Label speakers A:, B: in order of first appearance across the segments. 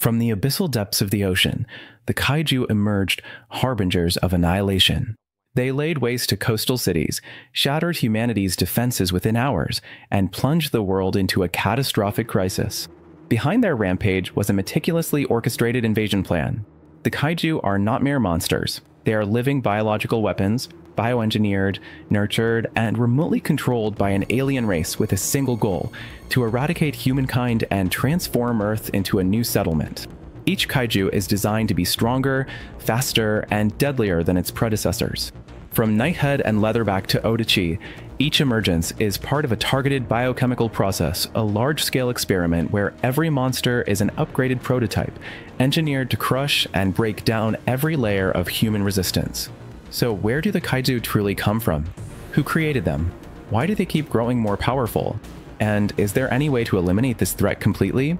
A: From the abyssal depths of the ocean, the kaiju emerged harbingers of annihilation. They laid waste to coastal cities, shattered humanity's defenses within hours, and plunged the world into a catastrophic crisis. Behind their rampage was a meticulously orchestrated invasion plan. The kaiju are not mere monsters. They are living biological weapons, bioengineered, nurtured, and remotely controlled by an alien race with a single goal: to eradicate humankind and transform Earth into a new settlement. Each kaiju is designed to be stronger, faster, and deadlier than its predecessors. From Nighthead and Leatherback to Odachi, each emergence is part of a targeted biochemical process, a large-scale experiment where every monster is an upgraded prototype, engineered to crush and break down every layer of human resistance. So where do the kaiju truly come from? Who created them? Why do they keep growing more powerful? And is there any way to eliminate this threat completely?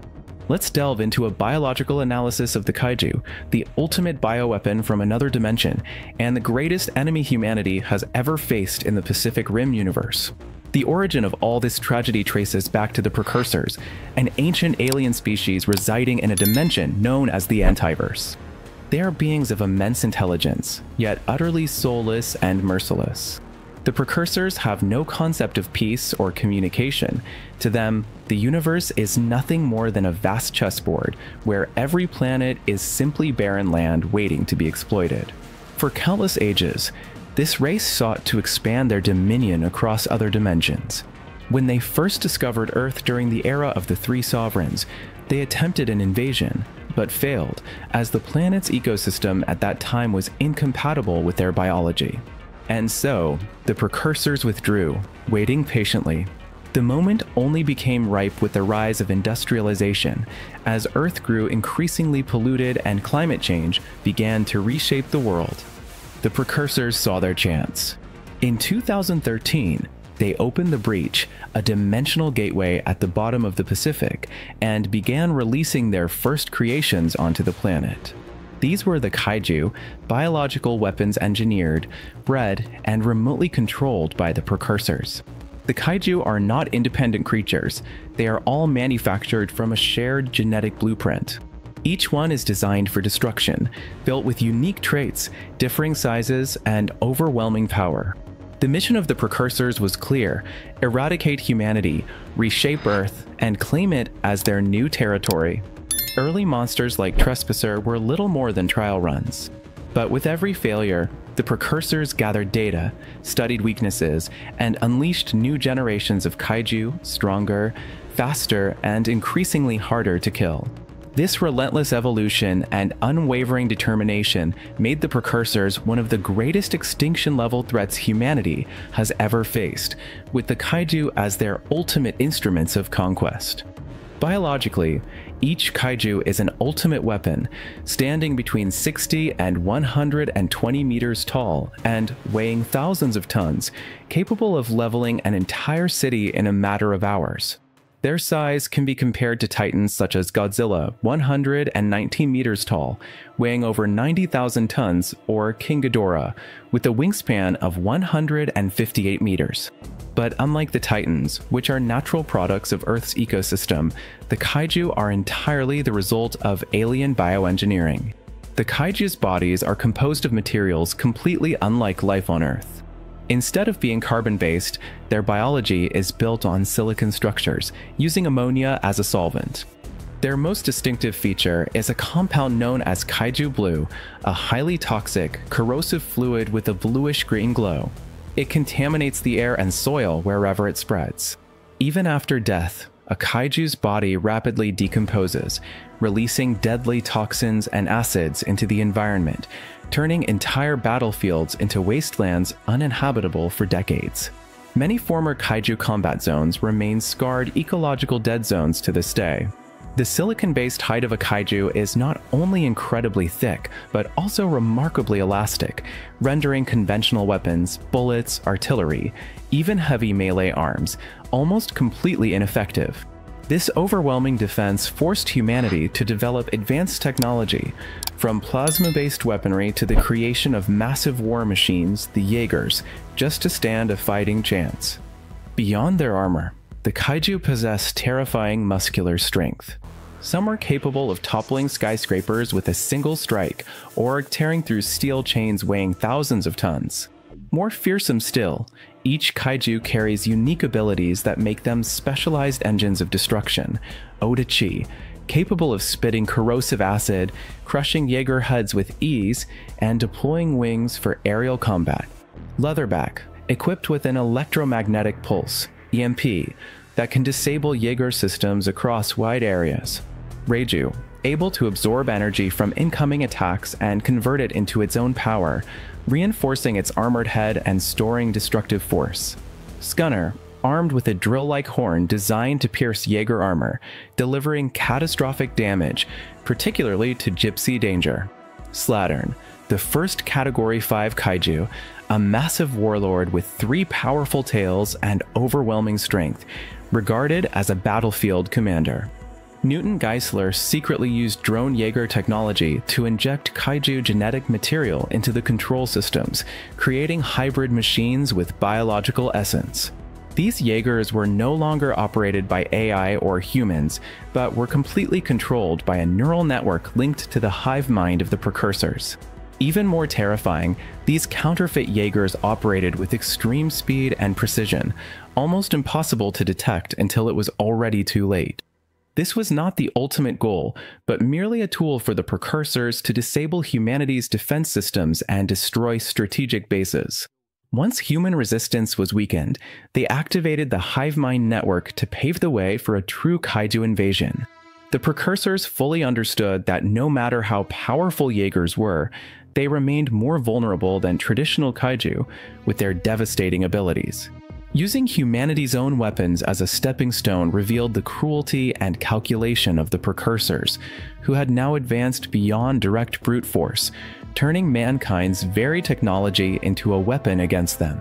A: Let's delve into a biological analysis of the kaiju, the ultimate bioweapon from another dimension, and the greatest enemy humanity has ever faced in the Pacific Rim universe. The origin of all this tragedy traces back to the Precursors, an ancient alien species residing in a dimension known as the Antiverse. They are beings of immense intelligence, yet utterly soulless and merciless. The Precursors have no concept of peace or communication. To them, the universe is nothing more than a vast chessboard, where every planet is simply barren land waiting to be exploited. For countless ages, this race sought to expand their dominion across other dimensions. When they first discovered Earth during the era of the Three Sovereigns, they attempted an invasion, but failed, as the planet's ecosystem at that time was incompatible with their biology. And so, the Precursors withdrew, waiting patiently. The moment only became ripe with the rise of industrialization, as Earth grew increasingly polluted and climate change began to reshape the world. The Precursors saw their chance. In 2013, they opened the breach, a dimensional gateway at the bottom of the Pacific, and began releasing their first creations onto the planet. These were the kaiju, biological weapons engineered, bred, and remotely controlled by the Precursors. The kaiju are not independent creatures. They are all manufactured from a shared genetic blueprint. Each one is designed for destruction, built with unique traits, differing sizes, and overwhelming power. The mission of the Precursors was clear: eradicate humanity, reshape Earth, and claim it as their new territory. Early monsters like Trespasser were little more than trial runs. But with every failure, the Precursors gathered data, studied weaknesses, and unleashed new generations of kaiju, stronger, faster, and increasingly harder to kill. This relentless evolution and unwavering determination made the Precursors one of the greatest extinction-level threats humanity has ever faced, with the kaiju as their ultimate instruments of conquest. Biologically, each kaiju is an ultimate weapon, standing between 60 and 120 meters tall and weighing thousands of tons, capable of leveling an entire city in a matter of hours. Their size can be compared to titans such as Godzilla, 119 meters tall, weighing over 90,000 tons, or King Ghidorah, with a wingspan of 158 meters. But unlike the titans, which are natural products of Earth's ecosystem, the kaiju are entirely the result of alien bioengineering. The kaiju's bodies are composed of materials completely unlike life on Earth. Instead of being carbon-based, their biology is built on silicon structures, using ammonia as a solvent. Their most distinctive feature is a compound known as Kaiju Blue, a highly toxic, corrosive fluid with a bluish-green glow. It contaminates the air and soil wherever it spreads. Even after death, a kaiju's body rapidly decomposes, releasing deadly toxins and acids into the environment, turning entire battlefields into wastelands uninhabitable for decades. Many former kaiju combat zones remain scarred ecological dead zones to this day. The silicon-based hide of a kaiju is not only incredibly thick, but also remarkably elastic, rendering conventional weapons, bullets, artillery, even heavy melee arms, almost completely ineffective. This overwhelming defense forced humanity to develop advanced technology, from plasma-based weaponry to the creation of massive war machines, the Jaegers, just to stand a fighting chance. Beyond their armor, the kaiju possess terrifying muscular strength. Some were capable of toppling skyscrapers with a single strike, or tearing through steel chains weighing thousands of tons. More fearsome still, each kaiju carries unique abilities that make them specialized engines of destruction, Oda-Chi, capable of spitting corrosive acid, crushing Jaeger HUDs with ease, and deploying wings for aerial combat. Leatherback, equipped with an electromagnetic pulse, EMP, that can disable Jaeger systems across wide areas. Reiju, able to absorb energy from incoming attacks and convert it into its own power, reinforcing its armored head and storing destructive force. Scunner, armed with a drill-like horn designed to pierce Jaeger armor, delivering catastrophic damage, particularly to Gypsy Danger. Slattern, the first Category 5 kaiju, a massive warlord with 3 powerful tails and overwhelming strength, regarded as a battlefield commander. Newton Geisler secretly used drone Jaeger technology to inject kaiju genetic material into the control systems, creating hybrid machines with biological essence. These Jaegers were no longer operated by AI or humans, but were completely controlled by a neural network linked to the hive mind of the precursors. Even more terrifying, these counterfeit Jaegers operated with extreme speed and precision, almost impossible to detect until it was already too late. This was not the ultimate goal, but merely a tool for the precursors to disable humanity's defense systems and destroy strategic bases. Once human resistance was weakened, they activated the hive mind network to pave the way for a true kaiju invasion. The precursors fully understood that no matter how powerful Jaegers were, they remained more vulnerable than traditional kaiju with their devastating abilities. Using humanity's own weapons as a stepping stone revealed the cruelty and calculation of the precursors, who had now advanced beyond direct brute force, turning mankind's very technology into a weapon against them.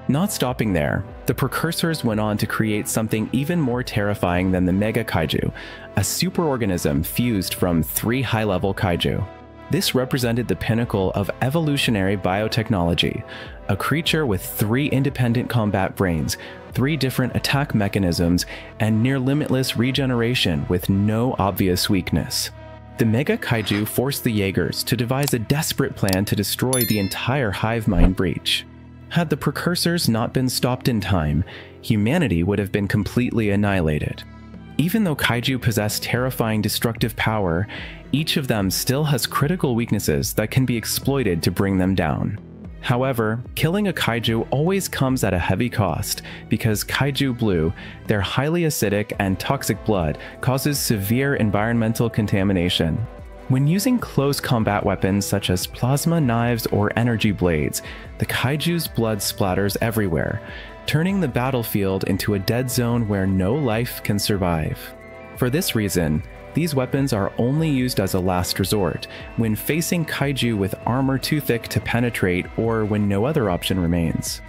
A: Not stopping there, the precursors went on to create something even more terrifying than the Mega Kaiju, a superorganism fused from 3 high-level kaiju. This represented the pinnacle of evolutionary biotechnology, a creature with 3 independent combat brains, 3 different attack mechanisms, and near-limitless regeneration with no obvious weakness. The Mega Kaiju forced the Jaegers to devise a desperate plan to destroy the entire hive mind breach. Had the precursors not been stopped in time, humanity would have been completely annihilated. Even though kaiju possess terrifying destructive power, each of them still has critical weaknesses that can be exploited to bring them down. However, killing a kaiju always comes at a heavy cost, because kaiju blue, their highly acidic and toxic blood, causes severe environmental contamination. When using close combat weapons such as plasma knives or energy blades, the kaiju's blood splatters everywhere, turning the battlefield into a dead zone where no life can survive. For this reason, these weapons are only used as a last resort, when facing kaiju with armor too thick to penetrate or when no other option remains.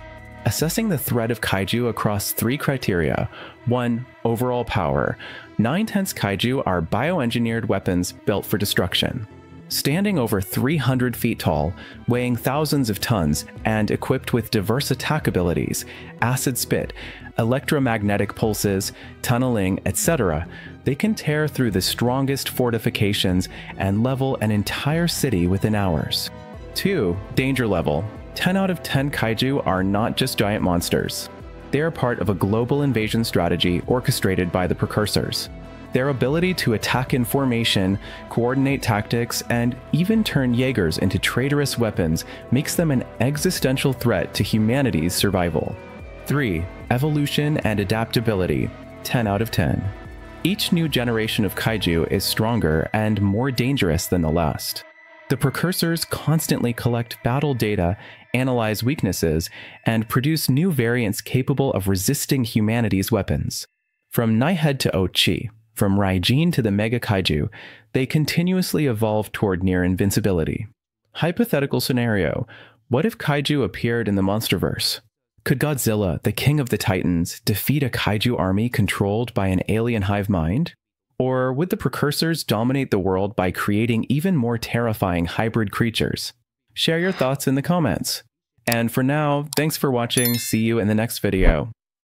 A: Assessing the threat of kaiju across 3 criteria: 1. Overall power. 9/10 kaiju are bioengineered weapons built for destruction. Standing over 300 feet tall, weighing thousands of tons, and equipped with diverse attack abilities, acid spit, electromagnetic pulses, tunneling, etc., they can tear through the strongest fortifications and level an entire city within hours. 2. Danger level. 10 out of 10 kaiju are not just giant monsters. They are part of a global invasion strategy orchestrated by the precursors. Their ability to attack in formation, coordinate tactics, and even turn Jaegers into traitorous weapons makes them an existential threat to humanity's survival. 3. Evolution and adaptability. 10 out of 10. Each new generation of kaiju is stronger and more dangerous than the last. The precursors constantly collect battle data, analyze weaknesses, and produce new variants capable of resisting humanity's weapons. From Knighthead to Ochi, from Raijin to the Mega Kaiju, they continuously evolve toward near invincibility. Hypothetical scenario: what if kaiju appeared in the Monsterverse? Could Godzilla, the king of the Titans, defeat a kaiju army controlled by an alien hive mind? Or would the precursors dominate the world by creating even more terrifying hybrid creatures? Share your thoughts in the comments. And for now, thanks for watching. See you in the next video.